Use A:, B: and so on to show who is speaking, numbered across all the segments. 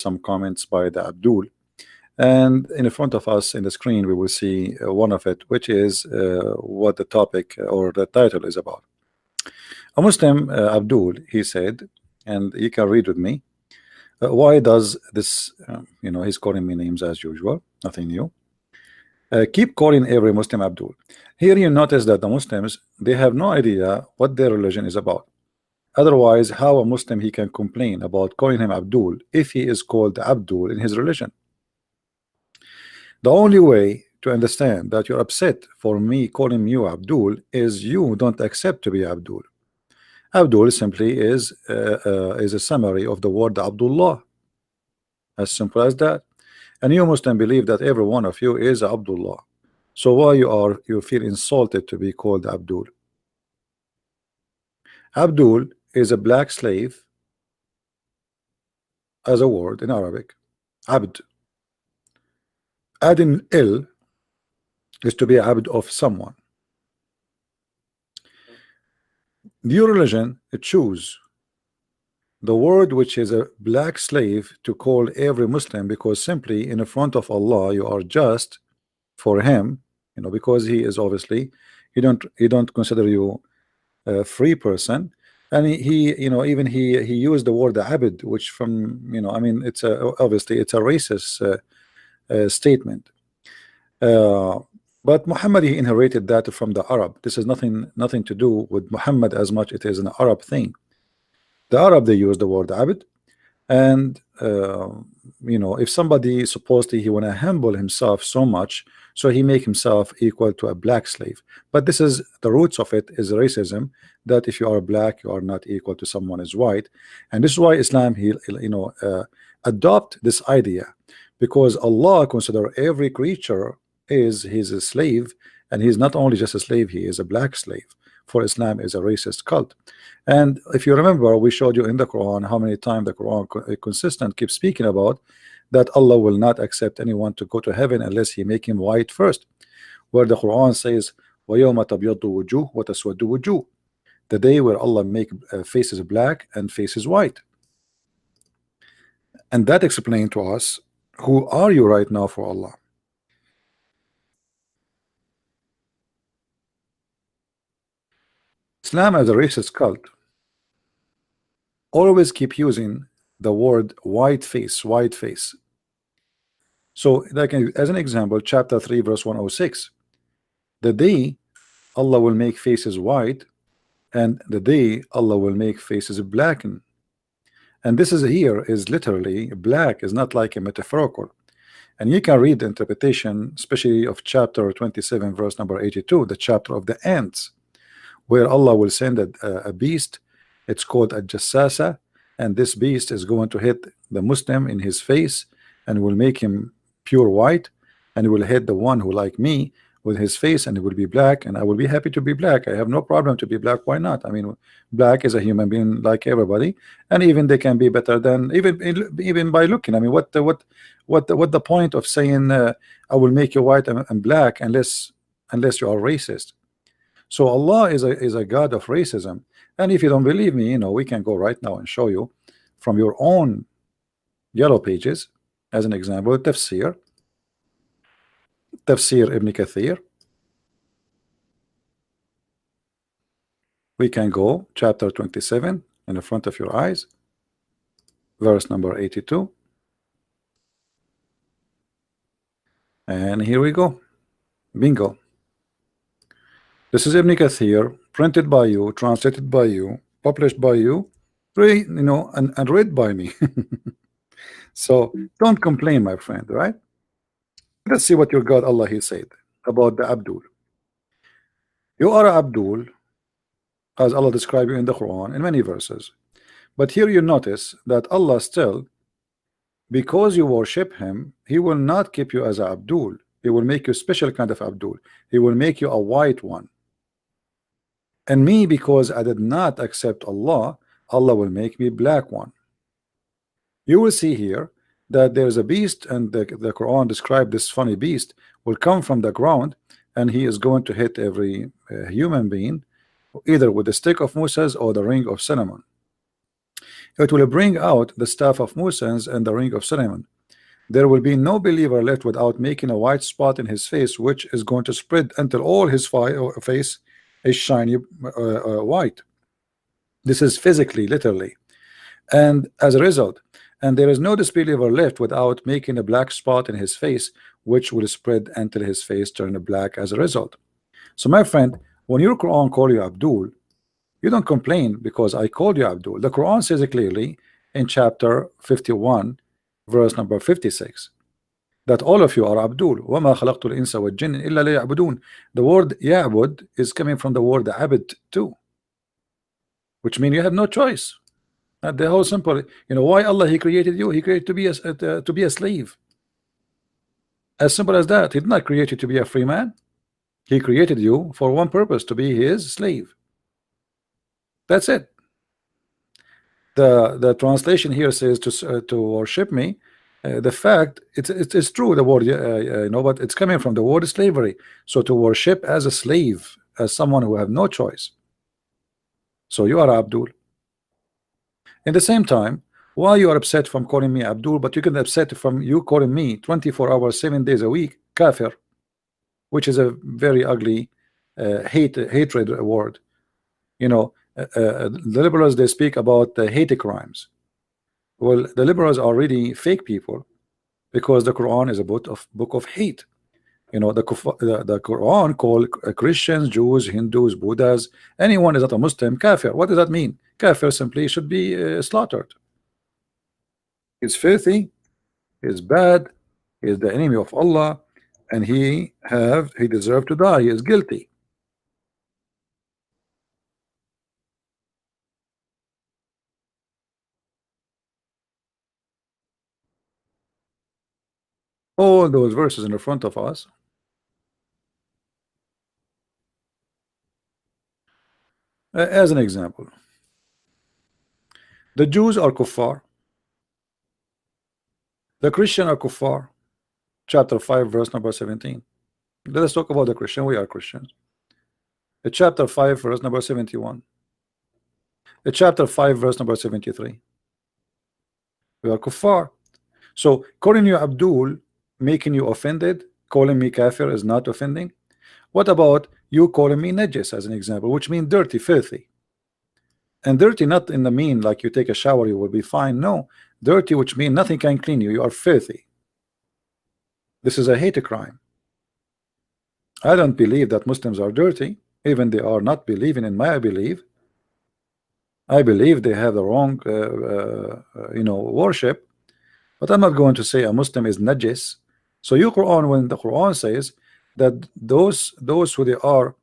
A: some comments by the Abdul, and in front of us in the screen we will see one of it, which is what the topic or the title is about. A Muslim, Abdul, he said, and you can read with me. Why does this, he's calling me names as usual, nothing new. Keep calling every Muslim Abdul. Here you notice that the Muslims, they have no idea what their religion is about. Otherwise, how a Muslim he can complain about calling him Abdul if he is called Abdul in his religion? The only way to understand that you're upset for me calling you Abdul is you don't accept to be Abdul. Abdul simply is a summary of the word Abdullah. As simple as that. And you Muslim believe that every one of you is Abdullah. So why you feel insulted to be called Abdul? Abdul is a black slave as a word in Arabic. Abd. Adding il is to be abd of someone. Your religion choose the word which is a black slave to call every Muslim, because simply in front of Allah you are just for him, because he is obviously he don't consider you a free person, and he even he used the word abd, which from I mean it's obviously it's a racist statement. But Muhammad, he inherited that from the Arab. This is nothing to do with Muhammad as much it is an Arab thing. The Arab, they use the word abd, and if somebody supposedly he want to humble himself so much, so he make himself equal to a black slave. But this is the roots of it is racism, that if you are black you are not equal to someone is white. And this is why Islam he adopt this idea, because Allah consider every creature he's a slave, and he's not only just a slave, he is a black slave. For Islam is a racist cult. And if you remember, we showed you in the Quran how many times the Quran consistent keeps speaking about that Allah will not accept anyone to go to heaven unless he make him white first, where the Quran says وَيَوْمَ تَبْيَضُّ وُجُوهٌ وَتَسْوَدُّ وُجُوهٌ, the day where Allah make faces black and faces white. And that explained to us, who are you right now for Allah? Islam as a racist cult always keep using the word white face. So like as an example, chapter 3 verse 106, the day Allah will make faces white, and the day Allah will make faces blacken. And this is here is literally black, is not like a metaphorical. And you can read the interpretation, especially of chapter 27 verse number 82, the chapter of the ants, where Allah will send a beast. It's called a jassasa, and this beast is going to hit the Muslim in his face and will make him pure white, and will hit the one who like me with his face, and it will be black, and I will be happy to be black. I have no problem to be black. Why not? I mean, black is a human being like everybody, and even they can be better than even by looking. I mean, what the point of saying I will make you white and black unless you are racist? So Allah is a God of racism. And if you don't believe me, we can go right now and show you from your own yellow pages. As an example, Tafsir Ibn Kathir. We can go chapter 27 in the front of your eyes, verse number 82. And here we go. Bingo. This is Ibn Kathir, printed by you, translated by you, published by you, and read by me. So don't complain, my friend, right? Let's see what your God Allah he said about the Abdul. You are Abdul, as Allah described you in the Quran in many verses. But here you notice that Allah still, because you worship him, he will not keep you as a Abdul. He will make you a special kind of Abdul. He will make you a white one. And me, because I did not accept Allah, Allah will make me black one. You will see here that there is a beast, and the Quran described this funny beast will come from the ground, and he is going to hit every human being either with the stick of Moses or the ring of Solomon. It will bring out the staff of Moses and the ring of Solomon. There will be no believer left without making a white spot in his face, which is going to spread until all his face is shiny white. This is physically, literally. And as a result, and there is no disbeliever left without making a black spot in his face, which will spread until his face turn black as a result. So my friend, when your Quran call you Abdul, you don't complain because I called you Abdul. The Quran says it clearly in chapter 51 verse number 56 that all of you are Abdul. وَمَا خَلَقْتُ الْإِنسَ وَالْجِنَّ إِلَّا لِيَعْبُدُونَ. The word Ya'bud is coming from the word Abd too, which means you have no choice. The whole simple, you know why Allah He created you? He created to be a slave. As simple as that. He did not create you to be a free man. He created you for one purpose, to be His slave. That's it. The translation here says to worship me. The fact it's true, the word you know, but it's coming from the word slavery. So to worship as a slave, as someone who have no choice. So you are Abdul. In the same time, why you are upset from calling me Abdul, but you can upset from you calling me 24 hours 7 days a week kafir, which is a very ugly hatred word. You know, the liberals, they speak about the hate crimes. Well, the liberals are really fake people, because the Quran is a book of hate. You know, the Quran called Christians, Jews, Hindus, Buddhas, anyone is not a Muslim, kafir. What does that mean? Kafir simply should be slaughtered. He's filthy, he's bad, he's the enemy of Allah, and he deserved to die. He is guilty. All those verses in the front of us. As an example, the Jews are kuffar, the Christian are kuffar. Chapter 5 verse number 17. Let us talk about the Christian. We are Christians. Chapter 5 verse number 71. Chapter 5 verse number 73. We are kuffar. So calling you Abdul, making you offended, calling me kafir is not offending. What about you calling me najis as an example, which means dirty, filthy? And dirty not in the mean like you take a shower you will be fine. No, dirty which means nothing can clean you. You are filthy. This is a hate crime. I don't believe that Muslims are dirty, even they are not believing in my belief. I believe they have the wrong you know, worship, but I'm not going to say a Muslim is najis. So your Quran, when the Quran says that those who they are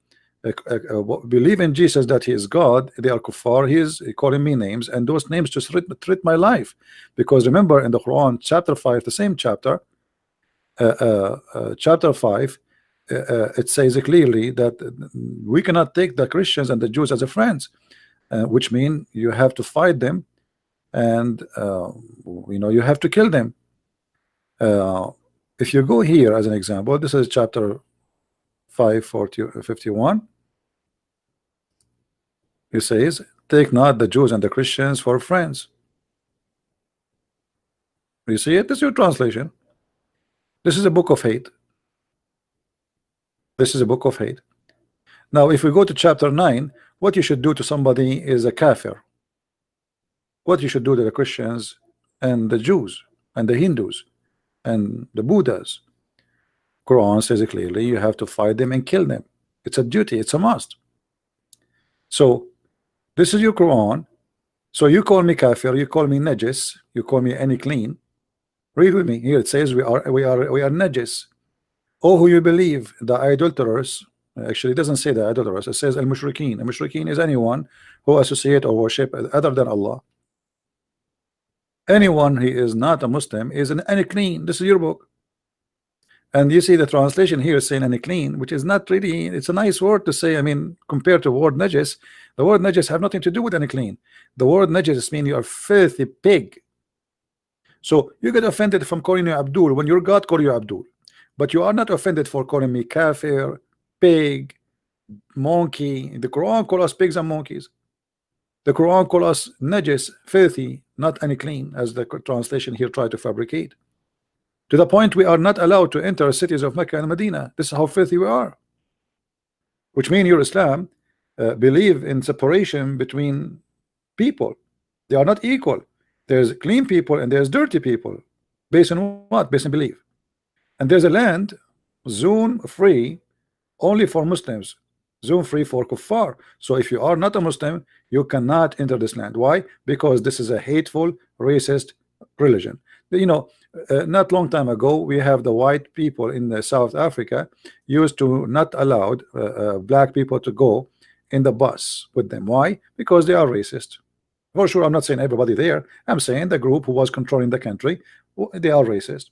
A: believe in Jesus, that he is God, they are kuffar. He is calling me names, and those names just threat my life. Because remember in the Quran chapter 5, the same chapter, chapter 5, it says clearly that we cannot take the Christians and the Jews as a friends, which mean you have to fight them, and you know, you have to kill them. If you go here as an example, this is chapter 5:51. He says, take not the Jews and the Christians for friends. You see it? This is your translation. This is a book of hate. This is a book of hate. Now if we go to chapter 9, what you should do to somebody is a kafir. What you should do to the Christians and the Jews and the Hindus and the Buddhas, Quran says it clearly, you have to fight them and kill them. It's a duty, it's a must. So this is your Quran. So you call me kafir, you call me najis, you call me any clean. Read with me here. It says we are najis. Oh, who you believe, the idolaters. Actually it doesn't say the idolaters, it says al-mushrikeen. Al-mushrikeen is anyone who associate or worship other than Allah. Anyone who is not a Muslim is an unclean. This is your book. And you see the translation here saying unclean, which is not really, it's a nice word to say. I mean, compared to the word najis, the word najis have nothing to do with unclean. The word najis means you are filthy pig. So you get offended from calling you Abdul when your God call you Abdul, but you are not offended for calling me kafir, pig, monkey. The Quran call us pigs and monkeys. The Quran call us najis, filthy, not unclean, as the translation here tried to fabricate. To the point we are not allowed to enter cities of Mecca and Medina. This is how filthy we are. Which means your Islam believe in separation between people. They are not equal. There's clean people and there's dirty people. Based on what? Based on belief. And there's a land zone free only for Muslims, zone free for kuffar. So if you are not a Muslim, you cannot enter this land. Why? Because this is a hateful, racist religion. You know, not long time ago, we have the white people in South Africa used to not allowed black people to go in the bus with them. Why? Because they are racist. For sure, I'm not saying everybody there. I'm saying the group who was controlling the country, they are racist.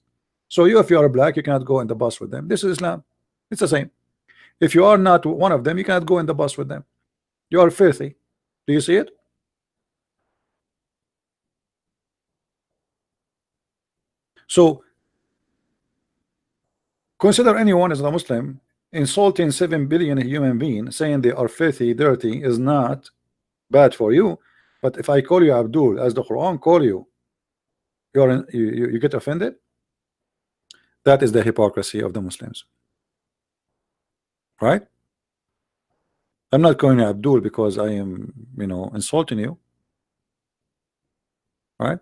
A: So if you are black, you cannot go in the bus with them. This is Islam. It's the same. If you are not one of them, you cannot go in the bus with them. You are filthy. Do you see it? So consider anyone as a Muslim insulting 7 billion human beings, saying they are filthy, dirty, is not bad for you. But if I call you Abdul, as the Quran call you, you get offended. That is the hypocrisy of the Muslims, right? I'm not calling you Abdul because I am, insulting you, right?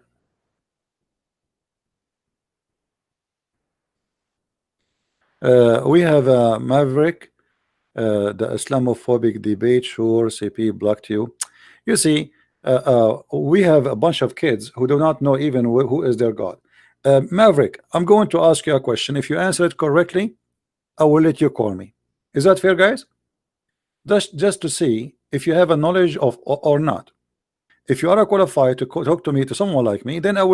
A: We have Maverick, the Islamophobic debate. Sure, CP blocked you. You see, we have a bunch of kids who do not know even who is their God. Maverick, I'm going to ask you a question. If you answer it correctly, I will let you call me. Is that fair, guys? Just to see if you have a knowledge of or not. If you are qualified to talk to me, to someone like me, then I will